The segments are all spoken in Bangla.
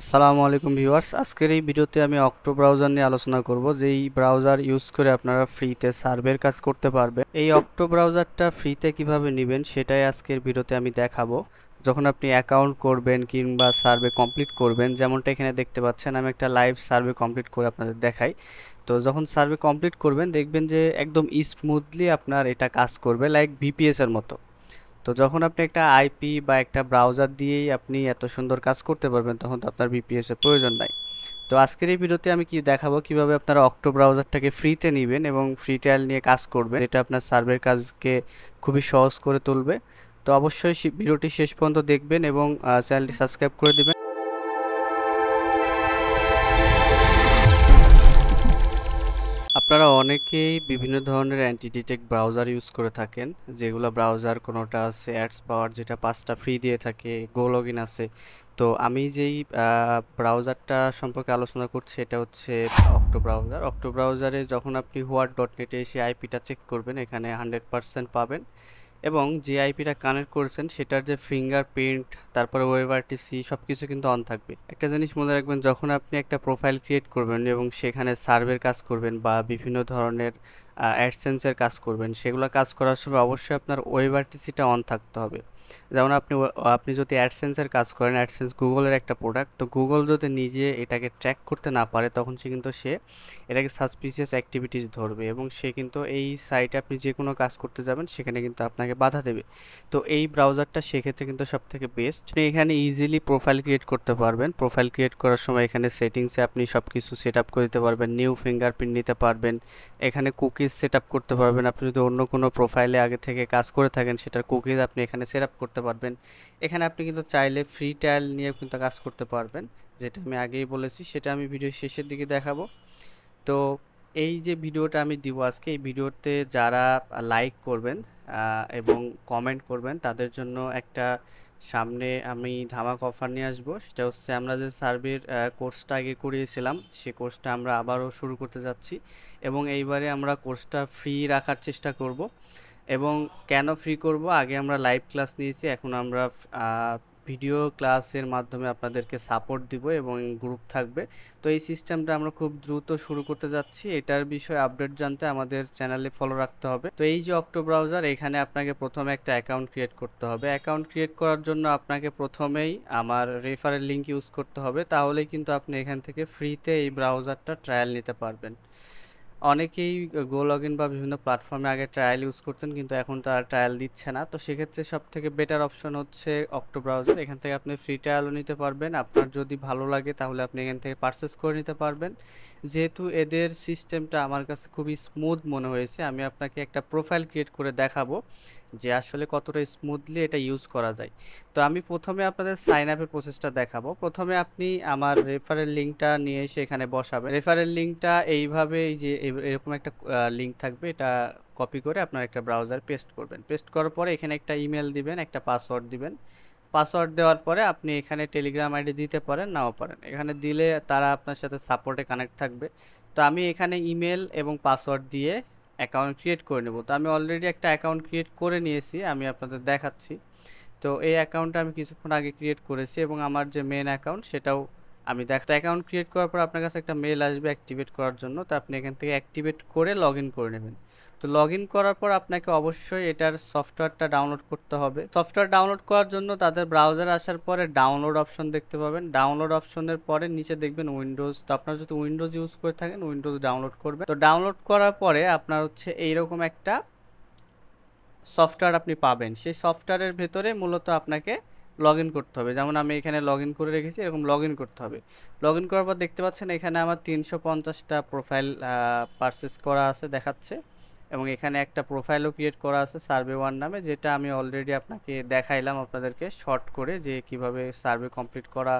আসসালামু আলাইকুম ভিউয়ার্স, আজকের এই ভিডিওতে আমি অক্টো ব্রাউজার নিয়ে আলোচনা করব। যেই ব্রাউজার ইউজ করে আপনারা ফ্রিতে সার্ভের কাজ করতে পারবেন। এই অক্টো ব্রাউজারটা ফ্রিতে কিভাবে নেবেন সেটাই আজকের ভিডিওতে আমি দেখাবো। যখন আপনি অ্যাকাউন্ট করবেন কিংবা সার্ভে কমপ্লিট করবেন, যেমনটা এখানে দেখতে পাচ্ছেন, আমি একটা লাইভ সার্ভে কমপ্লিট করে আপনাদের দেখাই। তো যখন সার্ভে কমপ্লিট করবেন দেখবেন যে একদম স্মুথলি আপনার এটা কাজ করবে, লাইক ভিপিএস এর মতো। তো যখন আপনি একটা আইপি বা একটা ব্রাউজার দিয়েই আপনি এত সুন্দর কাজ করতে পারবেন, তখন তো আপনার ভিপিএস এর প্রয়োজন নাই। তো আজকের এই ভিডিওতে আমি কি দেখাবো কিভাবে আপনারা অক্টো ব্রাউজারটাকে ফ্রিতে নেবেন এবং ফ্রি ট্রায়াল নিয়ে কাজ করবেন, যেটা আপনার সার্ভের কাজকে খুবই সহজ করে তুলবে। তো অবশ্যই ভিডিওটি শেষ পর্যন্ত দেখবেন এবং চ্যানেলটি সাবস্ক্রাইব করে দিবেন। আপনারা অনেকেই বিভিন্ন ধরনের অ্যান্টি ডিটেক্ট ব্রাউজার ইউজ করে থাকেন, যেগুলো ব্রাউজার কোনোটা আছে অ্যাডস পাওয়ার, যেটা 5টা ফ্রি দিয়ে থাকে, গো লগইন আছে। তো আমি যেই ব্রাউজারটা সম্পর্কে আলোচনা করছি এটা হচ্ছে অক্টো ব্রাউজার। অক্টো ব্রাউজারে যখন আপনি হোয়াট ডট নেটে এসে আইপিটা চেক করবেন, এখানে 100% পাবেন এবং যে আইপিটা কানেক্ট করেছেন সেটার যে ফিঙ্গারপ্রিন্ট, তারপরে ওয়েবআরটিসি সব কিছু কিন্তু অন থাকবে। একটা জিনিস মনে রাখবেন, যখন আপনি একটা প্রোফাইল ক্রিয়েট করবেন এবং সেখানে সার্ভের কাজ করবেন বা বিভিন্ন ধরনের অ্যাডসেন্সের কাজ করবেন, সেগুলো কাজ করার সময় অবশ্যই আপনার ওয়েবআরটিসিটা অন থাকতে হবে। যেমন আপনি যদি অ্যাডসেন্সের কাজ করেন, অ্যাডসেন্স গুগলের একটা প্রোডাক্ট, তো গুগল যদি নিজে এটাকে ট্র্যাক করতে না পারে, তখন সে এটাকে সাসপিসিয়াস অ্যাক্টিভিটিস ধরবে এবং সে কিন্তু এই সাইটে আপনি যে কোনো কাজ করতে যাবেন সেখানে কিন্তু আপনাকে বাধা দেবে। তো এই ব্রাউজারটা সেক্ষেত্রে কিন্তু সব থেকে বেস্ট। আপনি এখানে ইজিলি প্রোফাইল ক্রিয়েট করতে পারবেন। প্রোফাইল ক্রিয়েট করার সময় এখানে সেটিংসে আপনি সব কিছু সেট আপ করে দিতে পারবেন, নিউ ফিঙ্গারপ্রিন্ট নিতে পারবেন, এখানে কুকিজ সেট আপ করতে পারবেন। আপনি যদি অন্য কোনো প্রোফাইলে আগে থেকে কাজ করে থাকেন সেটার কুকিজ আপনি এখানে সেট আপ করতে পারবেন। এখানে আপনি কিন্তু চাইলে ফ্রি ট্রায়াল নিয়ে কিন্তু কাজ করতে পারবেন, যেটা আমি আগেই বলেছি, সেটা আমি ভিডিও শেষের দিকে দেখাবো। তো এই যে ভিডিওটা আমি দিব আজকে, এই ভিডিওতে যারা লাইক করবেন এবং কমেন্ট করবেন তাদের জন্য একটা সামনে আমি ধামাক অফার নিয়ে আসবো। সেটা হচ্ছে, আমরা যে সার্ভের কোর্সটা আগে করিয়েছিলাম সে কোর্সটা আমরা আবারও শুরু করতে যাচ্ছি এবং এইবারে আমরা কোর্সটা ফ্রি রাখার চেষ্টা করব। এবং কেন ফ্রি করব, আগে আমরা লাইভ ক্লাস নিয়েছি, এখন আমরা ভিডিও ক্লাসের মাধ্যমে আপনাদেরকে সাপোর্ট দিব এবং গ্রুপ থাকবে। তো এই সিস্টেমটা আমরা খুব দ্রুত শুরু করতে যাচ্ছি। এটার বিষয়ে আপডেট জানতে আমাদের চ্যানেলে ফলো রাখতে হবে। তো এই যে অক্টো ব্রাউজার, এখানে আপনাকে প্রথমে একটা অ্যাকাউন্ট ক্রিয়েট করতে হবে। অ্যাকাউন্ট ক্রিয়েট করার জন্য আপনাকে প্রথমেই আমার রেফারেল লিঙ্ক ইউজ করতে হবে, তাহলেই কিন্তু আপনি এখান থেকে ফ্রিতে এই ব্রাউজারটা ট্রায়াল নিতে পারবেন। অনেকেই গো লগইন বা বিভিন্ন প্ল্যাটফর্মে আগে ট্রায়াল ইউজ করতেন, কিন্তু এখন তারা ট্রায়াল দিচ্ছে না। তো সেক্ষেত্রে সব থেকে বেটার অপশন হচ্ছে অক্টো ব্রাউজার। এখান থেকে আপনি ফ্রি ট্রায়ালও নিতে পারবেন, আপনার যদি ভালো লাগে তাহলে আপনি এখান থেকে পারচেস করে নিতে পারবেন। যেহেতু এদের সিস্টেমটা আমার কাছে খুবই স্মুথ মনে হয়েছে, আমি আপনাকে একটা প্রোফাইল ক্রিয়েট করে দেখাবো যে আসলে কতটা স্মুথলি এটা ইউজ করা যায়। তো আমি প্রথমে আপনাদের সাইন আপের প্রসেসটা দেখাবো। প্রথমে আপনি আমার রেফারেল লিঙ্কটা নিয়ে এসে এখানে বসাবেন। রেফারেল লিঙ্কটা এইভাবে, এই যে এরকম একটা লিঙ্ক থাকবে, এটা কপি করে আপনার একটা ব্রাউজার পেস্ট করবেন। পেস্ট করার পরে এখানে একটা ইমেল দিবেন, একটা পাসওয়ার্ড দিবেন। পাসওয়ার্ড দেওয়ার পরে আপনি এখানে টেলিগ্রাম আইডি দিতে পারেন, নাও পারেন। এখানে দিলে তারা আপনার সাথে সাপোর্টে কানেক্ট থাকবে। তো আমি এখানে ইমেল এবং পাসওয়ার্ড দিয়ে অ্যাকাউন্ট ক্রিয়েট করে নেব। তো আমি অলরেডি একটা অ্যাকাউন্ট ক্রিয়েট করে নিয়েছি, আমি আপনাদের দেখাচ্ছি। তো এই অ্যাকাউন্টটা আমি কিছুক্ষণ আগে ক্রিয়েট করেছি এবং আমার যে মেন অ্যাকাউন্ট সেটাও আমি দেখতে। অ্যাকাউন্ট ক্রিয়েট করার পর আপনার কাছে একটা মেল আসবে অ্যাক্টিভেট করার জন্য, তো আপনি এখান থেকে অ্যাক্টিভেট করে লগ ইন করে নেবেন। তো লগ ইন করার পর আপনাকে অবশ্যই এটার সফটওয়্যারটা ডাউনলোড করতে হবে। সফটওয়্যার ডাউনলোড করার জন্য তাদের ব্রাউজারে আসার পরে ডাউনলোড অপশন দেখতে পাবেন। ডাউনলোড অপশনের পরে নিচে দেখবেন উইন্ডোজ। তো আপনারা যদি উইন্ডোজ ইউজ করে থাকেন, উইন্ডোজ ডাউনলোড করবেন। তো ডাউনলোড করার পরে আপনার হচ্ছে এইরকম একটা সফটওয়্যার আপনি পাবেন। সেই সফটওয়্যারের ভেতরে মূলত আপনাকে লগ ইন করতে হবে। যেমন আমি এখানে লগ ইন করে রেখেছি, এরকম লগ ইন করতে হবে। লগ ইন করার পর দেখতে পাচ্ছেন এখানে আমার 350টা প্রোফাইল পারচেস করা আছে দেখাচ্ছে এবং এখানে একটা প্রোফাইলও ক্রিয়েট করা আছে সার্ভে ওয়ান নামে, যেটা আমি অলরেডি আপনাকে দেখাইলাম আপনাদেরকে শর্ট করে, যে কিভাবে সার্ভে কমপ্লিট করা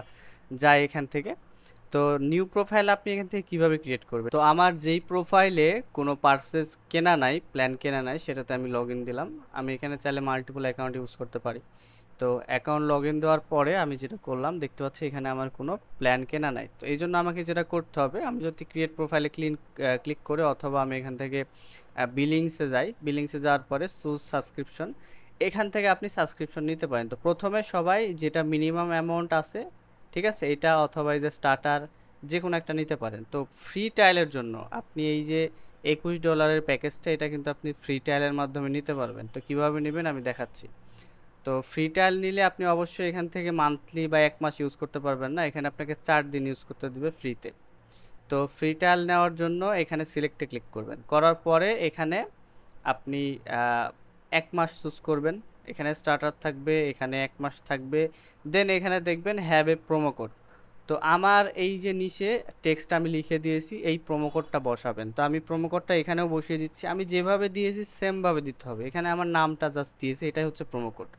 যায় এখান থেকে। তো নিউ প্রোফাইল আপনি এখান থেকে কিভাবে ক্রিয়েট করবেন, তো আমার যেই প্রোফাইলে কোনো পার্সেস কেনা নাই, প্ল্যান কেনা নাই, সেটাতে আমি লগ ইন দিলাম। আমি এখানে চাইলে মাল্টিপল অ্যাকাউন্ট ইউজ করতে পারি। তো অ্যাকাউন্ট লগ ইন দেওয়ার পরে আমি যেটা করলাম, দেখতে পাচ্ছি এখানে আমার কোনো প্ল্যান কেনা নাই। তো এই জন্য আমাকে যেটা করতে হবে, আমি যদি ক্রিয়েট প্রোফাইলে ক্লিক করে, অথবা আমি এখান থেকে বিলিংসে যাই, বিলিংসে যাওয়ার পরে চুজ সাবস্ক্রিপশন, এখান থেকে আপনি সাবস্ক্রিপশন নিতে পারেন। তো প্রথমে সবাই যেটা মিনিমাম অ্যামাউন্ট আছে ঠিক আছে, এটা অথবা এই যে স্টার্টার যে কোনো একটা নিতে পারেন। তো ফ্রি ট্রায়ালের জন্য আপনি এই যে $21 প্যাকেজটা, এটা কিন্তু আপনি ফ্রি ট্রায়ালের মাধ্যমে নিতে পারবেন। তো কিভাবে নেবেন আমি দেখাচ্ছি। তো ফ্রি ট্রায়াল নিলে আপনি অবশ্যই এখান থেকে মান্থলি বা 1 মাস ইউজ করতে পারবেন না, এখানে আপনাকে 4 দিন ইউজ করতে দিবে ফ্রিতে। তো ফ্রি ট্রায়াল নেওয়ার জন্য এখানে সিলেক্টে ক্লিক করবেন, করার পরে এখানে আপনি 1 মাস চুজ করবেন। এখানে স্টার্টার থাকবে, এখানে 1 মাস থাকবে, দেন এখানে দেখবেন হ্যাভ এ প্রোমো কোড। তো আমার এই যে নিচে টেক্সট আমি লিখে দিয়েছি, এই প্রোমো কোডটা বসাবেন। তো আমি প্রোমো কোডটা এখানেও বসিয়ে দিচ্ছি, আমি যেভাবে দিয়েছি সেমভাবে দিতে হবে। এখানে আমার নামটা জাস্ট দিয়েছি, এটাই হচ্ছে প্রোমো কোড।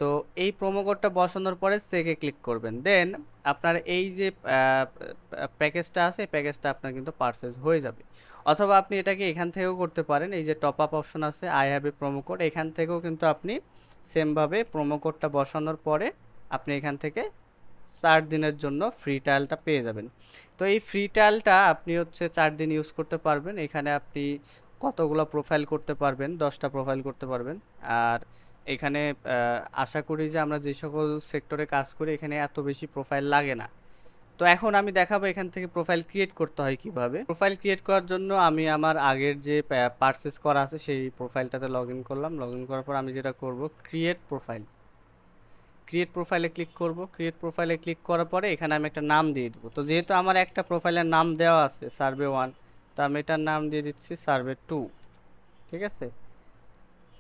তো এই প্রোমো কোডটা বসানোর পরে সেকে ক্লিক করবেন, দেন আপনার এই যে প্যাকেজটা আছে, প্যাকেজটা আপনার কিন্তু পারচেজ হয়ে যাবে। অথবা আপনি এটাকে এখান থেকেও করতে পারেন, এই যে টপ আপ অপশন আছে, I have a promo code, এখান থেকেও কিন্তু আপনি সেমভাবে প্রোমো কোডটা বসানোর পরে আপনি এখান থেকে 4 দিনের জন্য ফ্রি ট্রায়ালটা পেয়ে যাবেন। তো এই ফ্রি ট্রায়ালটা আপনি হচ্ছে 4 দিন ইউজ করতে পারবেন। এখানে আপনি কতগুলো প্রোফাইল করতে পারবেন, 10টা প্রোফাইল করতে পারবেন। আর এখানে আশা করি যে আমরা যে সকল সেক্টরে কাজ করি এখানে এত বেশি প্রোফাইল লাগে না। তো এখন আমি দেখাবো এখান থেকে প্রোফাইল ক্রিয়েট করতে হয় কিভাবে। প্রোফাইল ক্রিয়েট করার জন্য আমি আমার আগের যে পারচেস করা আছে সেই প্রোফাইলটাতে লগ ইন করলাম। লগ ইন করার পর আমি যেটা করব, ক্রিয়েট প্রোফাইল, ক্রিয়েট প্রোফাইলে ক্লিক করব। ক্রিয়েট প্রোফাইলে ক্লিক করার পরে এখানে আমি একটা নাম দিয়ে দেবো। তো যেহেতু আমার একটা প্রোফাইলের নাম দেওয়া আছে সার্ভে 1, তো আমি এটার নাম দিয়ে দিচ্ছি সার্ভে 2। ঠিক আছে,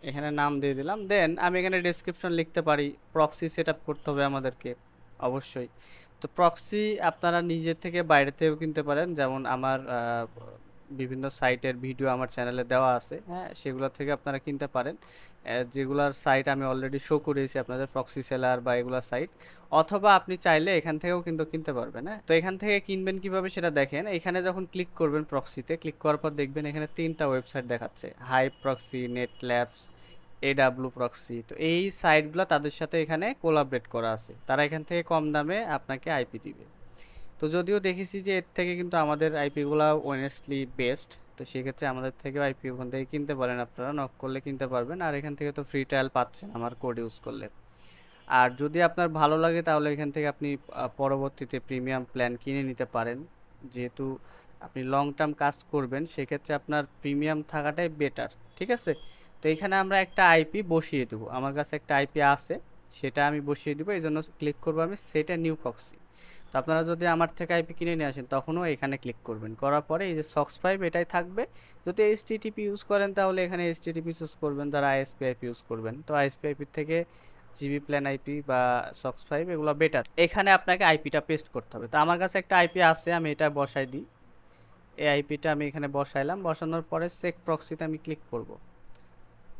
এখানে নাম দিয়ে দিলাম। দেন আমি এখানে ডেসক্রিপশন লিখতে পারি। প্রক্সি সেট আপ করতে হবে আমাদেরকে অবশ্যই। তো প্রক্সি আপনারা নিজের থেকে বাইরে থেকেও কিনতে পারেন, যেমন আমার বিভিন্ন সাইটের ভিডিও আমার চ্যানেলে দেওয়া আছে, হ্যাঁ, সেগুলো থেকে আপনারা কিনতে পারেন। যেগুলার সাইট আমি অলরেডি শো করেছি আপনাদের, প্রক্সি সেলার বা এগুলার সাইট। অথবা আপনি চাইলে এখান থেকেও কিন্তু কিনতে পারবেন। হ্যাঁ, তো এখান থেকে কিনবেন কিভাবে সেটা দেখেন। এখানে যখন ক্লিক করবেন, প্রক্সিতে ক্লিক করার পর দেখবেন এখানে 3টা ওয়েবসাইট দেখাচ্ছে, Hive Proxy, Net Labs, AW Proxy. তো এই সাইটগুলো তাদের সাথে এখানে কোলাবরেট করা আছে, তারা এখান থেকে কম দামে আপনাকে আইপি দিবে। তো যদিও দেখেছি যে এর থেকে কিন্তু আমাদের আইপিগুলো অনেস্টলি বেস্ট, তো সেক্ষেত্রে আমাদের থেকেও আইপি ওখান থেকে কিনতে পারেন, আপনারা নক করলে কিনতে পারবেন। আর এখান থেকে তো ফ্রি ট্রায়াল পাচ্ছেন আমার কোড ইউজ করলে। আর যদি আপনার ভালো লাগে তাহলে এখান থেকে আপনি পরবর্তীতে প্রিমিয়াম প্ল্যান কিনে নিতে পারেন। যেহেতু আপনি লং টার্ম কাজ করবেন সেক্ষেত্রে আপনার প্রিমিয়াম থাকাটাই বেটার। ঠিক আছে, তো এখানে আমরা একটা আইপি বসিয়ে দেবো, আমার কাছে একটা আইপি আছে, সেটা আমি বসিয়ে দেবো। এই জন্য ক্লিক করবো আমি সেট এ নিউ প্রক্সি। তো আপনারা যদি আমার থেকে আইপি কিনে নিয়ে আসেন তখনও এখানে ক্লিক করবেন, করার পরে এই যে সক্স 5 এটাই থাকবে। যদি এইচটিটিপি ইউজ করেন তাহলে এখানে এইচটিটিপি চুজ করবেন, যারা আইএসপি আইপি ইউজ করবেন তো আইএসপি আইপির থেকে জিবি প্ল্যান আইপি বা সক্স 5 এগুলো বেটার। এখানে আপনাকে আইপিটা পেস্ট করতে হবে। তো আমার কাছে একটা আইপি আছে, আমি এটা বসাই দিই। এই আইপিটা আমি এখানে বসাইলাম, বসানোর পরে চেক প্রক্সিতে আমি ক্লিক করব।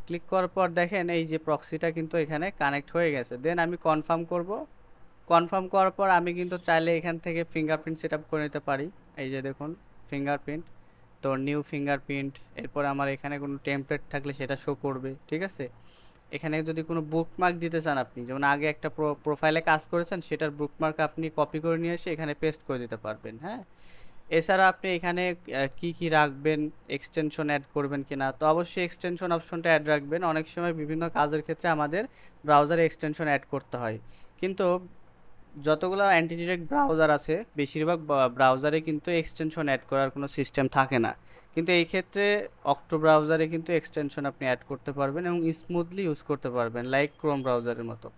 ক্লিক করার পর দেখেন এই যে প্রক্সিটা কিন্তু এখানে কানেক্ট হয়ে গেছে। দেন আমি কনফার্ম করব। কনফার্ম করার পর আমি কিন্তু চাইলে এখান থেকে ফিঙ্গারপ্রিন্ট সেট আপ করে নিতে পারি। এই যে দেখুন ফিঙ্গারপ্রিন্ট, তো নিউ ফিঙ্গারপ্রিন্ট। এরপর আমার এখানে কোনো টেমপ্লেট থাকলে সেটা শো করবে। ঠিক আছে, এখানে যদি কোনো বুকমার্ক দিতে চান আপনি, যেমন আগে একটা প্রোফাইলে কাজ করেছেন সেটার বুকমার্ক আপনি কপি করে নিয়ে এসে এখানে পেস্ট করে দিতে পারবেন। হ্যাঁ, এছাড়া আপনি এখানে কি কি রাখবেন, এক্সটেনশন অ্যাড করবেন কিনা, তো অবশ্যই এক্সটেনশন অপশনটা অ্যাড রাখবেন। অনেক সময় বিভিন্ন কাজের ক্ষেত্রে আমাদের ব্রাউজারে এক্সটেনশন অ্যাড করতে হয়, কিন্তু যতগুলো অ্যান্টি ডিটেক্ট ব্রাউজার আছে বেশিরভাগ ব্রাউজারে কিন্তু এক্সটেনশন অ্যাড করার কোনো সিস্টেম থাকে না। কিন্তু এই ক্ষেত্রে অক্টো ব্রাউজারে কিন্তু এক্সটেনশন আপনি অ্যাড করতে পারবেন এবং স্মুথলি ইউজ করতে পারবেন, লাইক ক্রোম ব্রাউজারের মতো।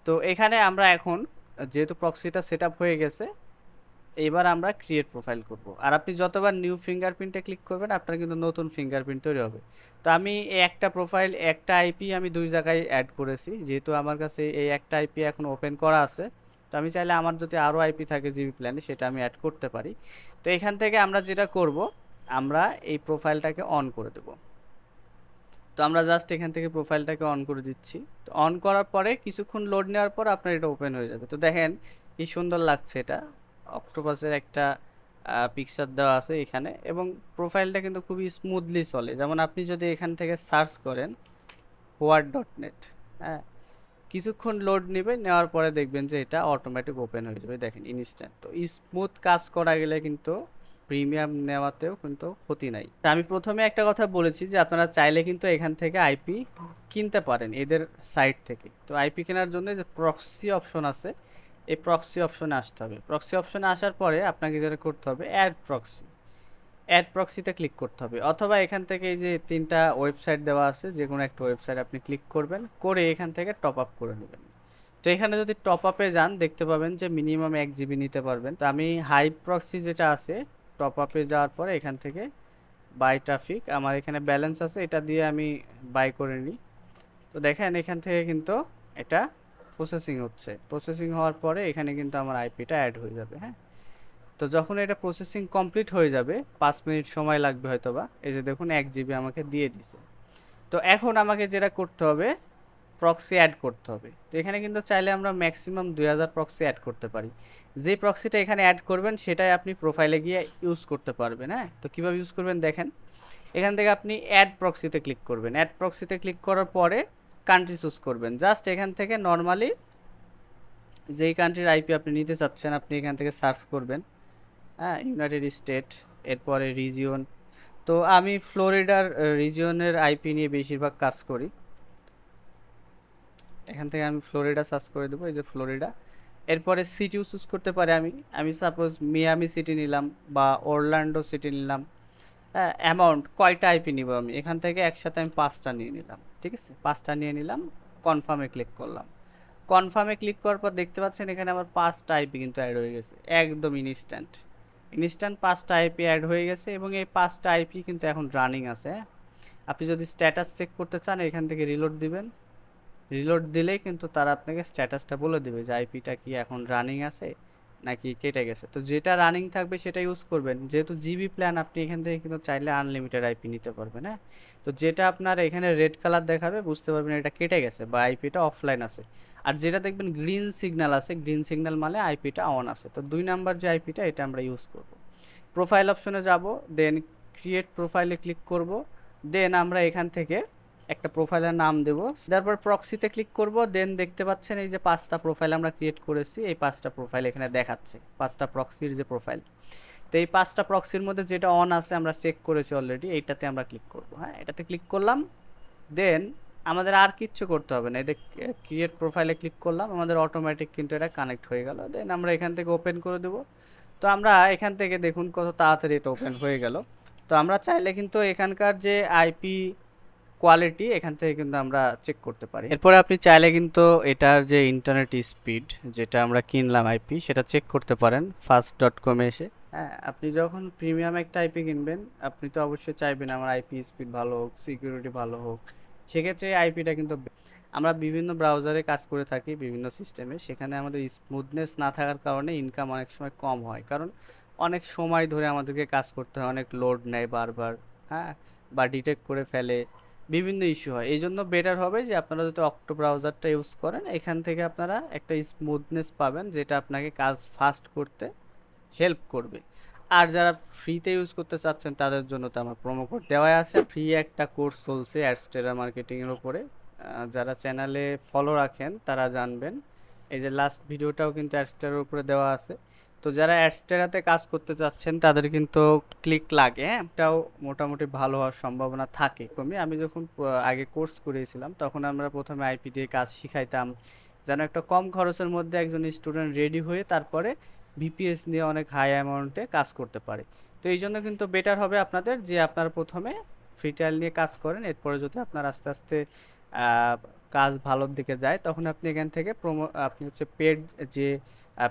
তো এখানে আমরা এখন যেহেতু প্রক্সিটা সেট আপ হয়ে গেছে, এবার আমরা ক্রিয়েট প্রোফাইল করব। আর আপনি যতবার নিউ ফিঙ্গারপ্রিন্টে ক্লিক করবেন আপনার কিন্তু নতুন ফিঙ্গারপ্রিন্ট তৈরি হবে। তো আমি এই একটা প্রোফাইল, একটা আইপি আমি 2 জায়গায় অ্যাড করেছি, যেহেতু আমার কাছে এই একটা আইপি এখন ওপেন করা আছে। তো আমি চাইলে আমার যদি আরও আইপি থাকে জিবি প্ল্যানে সেটা আমি অ্যাড করতে পারি। তো এখান থেকে আমরা যেটা করব, আমরা এই প্রোফাইলটাকে অন করে দেব। তো আমরা জাস্ট এখান থেকে প্রোফাইলটাকে অন করে দিচ্ছি। তো অন করার পরে কিছুক্ষণ লোড নেওয়ার পর আপনার এটা ওপেন হয়ে যাবে। তো দেখেন কি সুন্দর লাগছে, এটা অক্টোপাসের একটা পিকচার দেওয়া আছে এখানে, এবং প্রোফাইলটা কিন্তু খুবই স্মুথলি চলে। যেমন আপনি যদি এখান থেকে সার্চ করেন হোয়াট.নেট, হ্যাঁ, কিছুক্ষণ লোড নেবে, নেওয়ার পরে দেখবেন যে এটা অটোমেটিক ওপেন হয়ে যাবে। দেখেন ইনস্ট্যান্ট। তো স্মুথ কাজ করা গেলে কিন্তু প্রিমিয়াম নেওয়াতেও কিন্তু ক্ষতি নাই। তা আমি প্রথমে একটা কথা বলেছি যে আপনারা চাইলে কিন্তু এখান থেকে আইপি কিনতে পারেন এদের সাইট থেকে। তো আইপি কেনার জন্য যে প্রক্সি অপশন আছে, এই প্রক্সি অপশনে আসতে হবে। প্রক্সি অপশনে আসার পরে আপনাকে যেটা করতে হবে অ্যাড প্রক্সিতে ক্লিক করতে হবে, অথবা এখান থেকে এই যে 3টা ওয়েবসাইট দেওয়া আছে, যে কোনো একটা ওয়েবসাইট আপনি ক্লিক করবেন, করে এখান থেকে টপ আপ করে নেবেন। তো এখানে যদি টপ আপে যান দেখতে পাবেন যে মিনিমাম 1 GB নিতে পারবেন। তো আমি হাই প্রক্সি যেটা আছে, টপ আপে যাওয়ার পরে এখান থেকে বাই ট্রাফিক, আমার এখানে ব্যালেন্স আছে, এটা দিয়ে আমি বাই করে নিই। তো দেখেন এখান থেকে কিন্তু এটা প্রসেসিং হচ্ছে। প্রসেসিং হওয়ার পরে এখানে কিন্তু আমার আইপিটা অ্যাড হয়ে যাবে। হ্যাঁ, তো যখন এটা প্রসেসিং কমপ্লিট হয়ে যাবে, 5 মিনিট সময় লাগবে হয়তোবা, এই যে দেখুন 1 GB আমাকে দিয়ে দিছে। তো এখন আমাকে যেটা করতে হবে, প্রক্সি অ্যাড করতে হবে। তো এখানে কিন্তু চাইলে আমরা ম্যাক্সিমাম 2000 প্রক্সি অ্যাড করতে পারি। যে প্রক্সিটা এখানে অ্যাড করবেন সেটাই আপনি প্রোফাইলে গিয়ে ইউজ করতে পারবেন। হ্যাঁ, তো কীভাবে ইউজ করবেন দেখেন, এখান থেকে আপনি অ্যাড প্রক্সিতে ক্লিক করবেন। অ্যাড প্রক্সিতে ক্লিক করার পরে কান্ট্রি চুজ করবেন। জাস্ট এখান থেকে নর্মালি যেই কান্ট্রির আইপি আপনি নিতে চাচ্ছেন আপনি এখান থেকে সার্চ করবেন। হ্যাঁ, ইউনাইটেড স্টেট, এরপরে রিজিয়ন। তো আমি ফ্লোরিডার রিজিয়নের আইপি নিয়ে বেশিরভাগ কাজ করি। এখান থেকে আমি ফ্লোরিডা সার্চ করে দেবো, এই যে ফ্লোরিডা। এরপরে সিটিও চুজ করতে পারি আমি সাপোজ মিয়ামি সিটি নিলাম বা অরল্যান্ডো সিটি নিলাম। হ্যাঁ, অ্যামাউন্ট কয়টা আইপি নিব আমি, এখান থেকে একসাথে আমি 5টা নিয়ে নিলাম। ঠিক আছে, 5টা নিয়ে নিলাম, কনফার্মে ক্লিক করলাম। কনফার্মে ক্লিক করার পর দেখতে পাচ্ছেন এখানে আমার 5টা আইপি কিন্তু অ্যাড হয়ে গেছে, একদম ইনস্ট্যান্ট 5টা আইপি অ্যাড হয়ে গেছে, এবং এই 5টা আইপি কিন্তু এখন রানিং আছে। আপনি যদি স্ট্যাটাস চেক করতে চান এখান থেকে রিলোড দিবেন। রিলোড দিলেই কিন্তু তারা আপনাকে স্ট্যাটাসটা বলে দেবে যে আইপিটা কি এখন রানিং আছে নাকি কেটে গেছে। তো যেটা রানিং থাকবে সেটা ইউজ করবেন, যেহেতু জিবি প্ল্যান আপনি এখান থেকে কিন্তু চাইলে আনলিমিটেড আইপি নিতে পারবেন। হ্যাঁ, তো যেটা আপনার এখানে রেড কালার দেখাবে বুঝতে পারবেন এটা কেটে গেছে বা আইপিটা অফলাইন আছে। আর যেটা দেখবেন গ্রিন সিগন্যাল আছে, গ্রিন সিগন্যাল মানে আইপিটা অন আছে। তো 2 নাম্বার যে আইপিটা এটা আমরা ইউজ করব। প্রোফাইল অপশনে যাব, দেন ক্রিয়েট প্রোফাইলে ক্লিক করব, দেন আমরা এখান থেকে একটা প্রোফাইলের নাম দেব, তারপর প্রক্সিতে ক্লিক করব। দেন দেখতে পাচ্ছেন এই যে 5টা প্রোফাইল আমরা ক্রিয়েট করেছি, এই 5টা প্রোফাইল এখানে দেখাচ্ছে, 5টা প্রক্সির যে প্রোফাইল। তো এই 5টা প্রক্সির মধ্যে যেটা অন আছে আমরা চেক করেছি অলরেডি, এইটাতে আমরা ক্লিক করব। হ্যাঁ, এটাতে ক্লিক করলাম, দেন আমাদের আর কিচ্ছু করতে হবে না, এদের ক্রিয়েট প্রোফাইলে ক্লিক করলাম, আমাদের অটোমেটিক কিন্তু এটা কানেক্ট হয়ে গেল। দেন আমরা এখান থেকে ওপেন করে দেব। তো আমরা এখান থেকে দেখুন কত তাড়াতাড়ি এটা ওপেন হয়ে গেল। তো আমরা চাইলে কিন্তু এখানকার যে আইপি কোয়ালিটি এখান থেকে কিন্তু আমরা চেক করতে পারি। এরপরে আপনি চাইলে কিন্তু এটার যে ইন্টারনেট স্পিড যেটা আমরা কিনলাম আইপি সেটা চেক করতে পারেন fast.com এসে। হ্যাঁ, আপনি যখন প্রিমিয়াম একটা আইপি কিনবেন আপনি তো অবশ্যই চাইবেন আমার আইপি স্পিড ভালো হোক, সিকিউরিটি ভালো হোক। সেক্ষেত্রে আইপিটা কিন্তু আমরা বিভিন্ন ব্রাউজারে কাজ করে থাকি, বিভিন্ন সিস্টেমে, সেখানে আমাদের স্মুথনেস না থাকার কারণে ইনকাম অনেক সময় কম হয়, কারণ অনেক সময় ধরে আমাদেরকে কাজ করতে হয়, অনেক লোড নেয় বারবার। হ্যাঁ, বা ডিটেক্ট করে ফেলে, বিভিন্ন ইস্যু হয়। এই জন্য বেটার হবে যে আপনারা যদি অক্টো ব্রাউজারটা ইউজ করেন, এখান থেকে আপনারা একটা স্মুথনেস পাবেন যেটা আপনাকে কাজ ফাস্ট করতে হেল্প করবে। আর যারা ফ্রিতে ইউজ করতে চাচ্ছেন তাদের জন্য তো আমার প্রোমো কোড দেওয়াই আছে। ফ্রি একটা কোর্স চলছে অ্যাডস্টেরা মার্কেটিংয়ের উপরে, যারা চ্যানেলে ফলো রাখেন তারা জানবেন। এই যে লাস্ট ভিডিওটাও কিন্তু অ্যাডস্টেরার উপরে দেওয়া আছে। তো যারা অ্যাডস্টেরাতে কাজ করতে চাচ্ছেন তাদের কিন্তু ক্লিক লাগে, হ্যাঁ, এটাও মোটামুটি ভালো হওয়ার সম্ভাবনা থাকে কমই। আমি যখন আগে কোর্স করেছিলাম তখন আমরা প্রথমে আইপি দিয়ে কাজ শিখাইতাম, যেন একটা কম খরচের মধ্যে একজন স্টুডেন্ট রেডি হয়ে তারপরে ভিপিএস নিয়ে অনেক হাই অ্যামাউন্টে কাজ করতে পারে। তো এই জন্য কিন্তু বেটার হবে আপনাদের যে আপনারা প্রথমে ফ্রি ট্রায়াল নিয়ে কাজ করেন, এরপরে যদি আপনার আস্তে আস্তে কাজ ভালোর দিকে যায় তখন আপনি এখান থেকে আপনি হচ্ছে পেড যে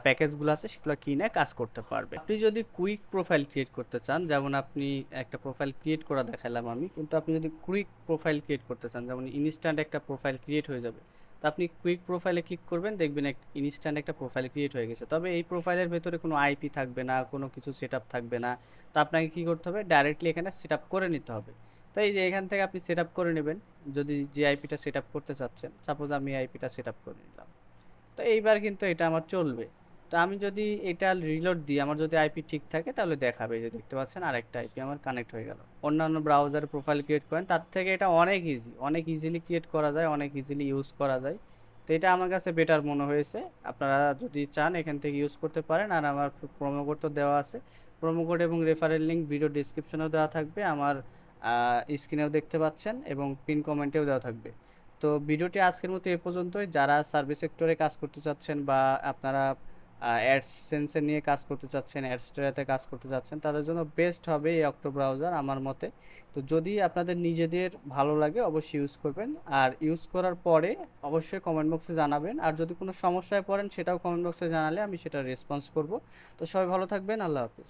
প্যাকেজগুলো আছে সেগুলো কিনে কাজ করতে পারবে। আপনি যদি কুইক প্রোফাইল ক্রিয়েট করতে চান, যেমন আপনি একটা প্রোফাইল ক্রিয়েট করা দেখালাম আমি, কিন্তু আপনি যদি কুইক প্রোফাইল ক্রিয়েট করতে চান, যেমন ইনস্ট্যান্ট একটা প্রোফাইল ক্রিয়েট হয়ে যাবে, তো আপনি কুইক প্রোফাইলে ক্লিক করবেন, দেখবেন ইনস্ট্যান্ট একটা প্রোফাইল ক্রিয়েট হয়ে গেছে। তবে এই প্রোফাইলের ভেতরে কোনো আইপি থাকবে না, কোনো কিছু সেট থাকবে না। তো আপনাকে কী করতে হবে, ডাইরেক্টলি এখানে সেট করে নিতে হবে। তো এই যে এখান থেকে আপনি সেট করে নেবেন, যদি যে আইপিটা সেট করতে চাচ্ছেন, সাপোজ আমি আইপিটা সেট করে নিলাম। তো এইবার কিন্তু এটা আমার চলবে। তো আমি যদি এটা রিলোড দিই, আমার যদি আইপি ঠিক থাকে তাহলে দেখাবে, যে দেখতে পাচ্ছেন আরেকটা আইপি আমার কানেক্ট হয়ে গেল। অন্যান্য ব্রাউজারে প্রোফাইল ক্রিয়েট করেন তার থেকে এটা অনেক ইজি, অনেক ইজিলি ক্রিয়েট করা যায়, অনেক ইজিলি ইউজ করা যায়। তো এটা আমার কাছে বেটার মনে হয়েছে। আপনারা যদি চান এখান থেকে ইউজ করতে পারেন। আর আমার প্রোমো কোড তো দেওয়া আছে, প্রোমো কোড এবং রেফারেল লিঙ্ক ভিডিও ডিসক্রিপশনেও দেওয়া থাকবে, আমার স্ক্রিনেও দেখতে পাচ্ছেন এবং পিন কমেন্টেও দেওয়া থাকবে। তো ভিডিওটি আজকের মতো এ পর্যন্তই। যারা সার্ভিস সেক্টরে কাজ করতে চাচ্ছেন বা আপনারা অ্যাডসেন্সে নিয়ে কাজ করতে চাচ্ছেন, অ্যাডস্টেরাতে কাজ করতে চাচ্ছেন, তাদের জন্য বেস্ট হবে এই অক্টো ব্রাউজার আমার মতে। তো যদি আপনাদের নিজেদের ভালো লাগে অবশ্যই ইউজ করবেন, আর ইউজ করার পরে অবশ্যই কমেন্ট বক্সে জানাবেন, আর যদি কোনো সমস্যায় পড়েন সেটাও কমেন্ট বক্সে জানালে আমি সেটা রেসপন্স করব। তো সবাই ভালো থাকবেন, আল্লাহ হাফিজ।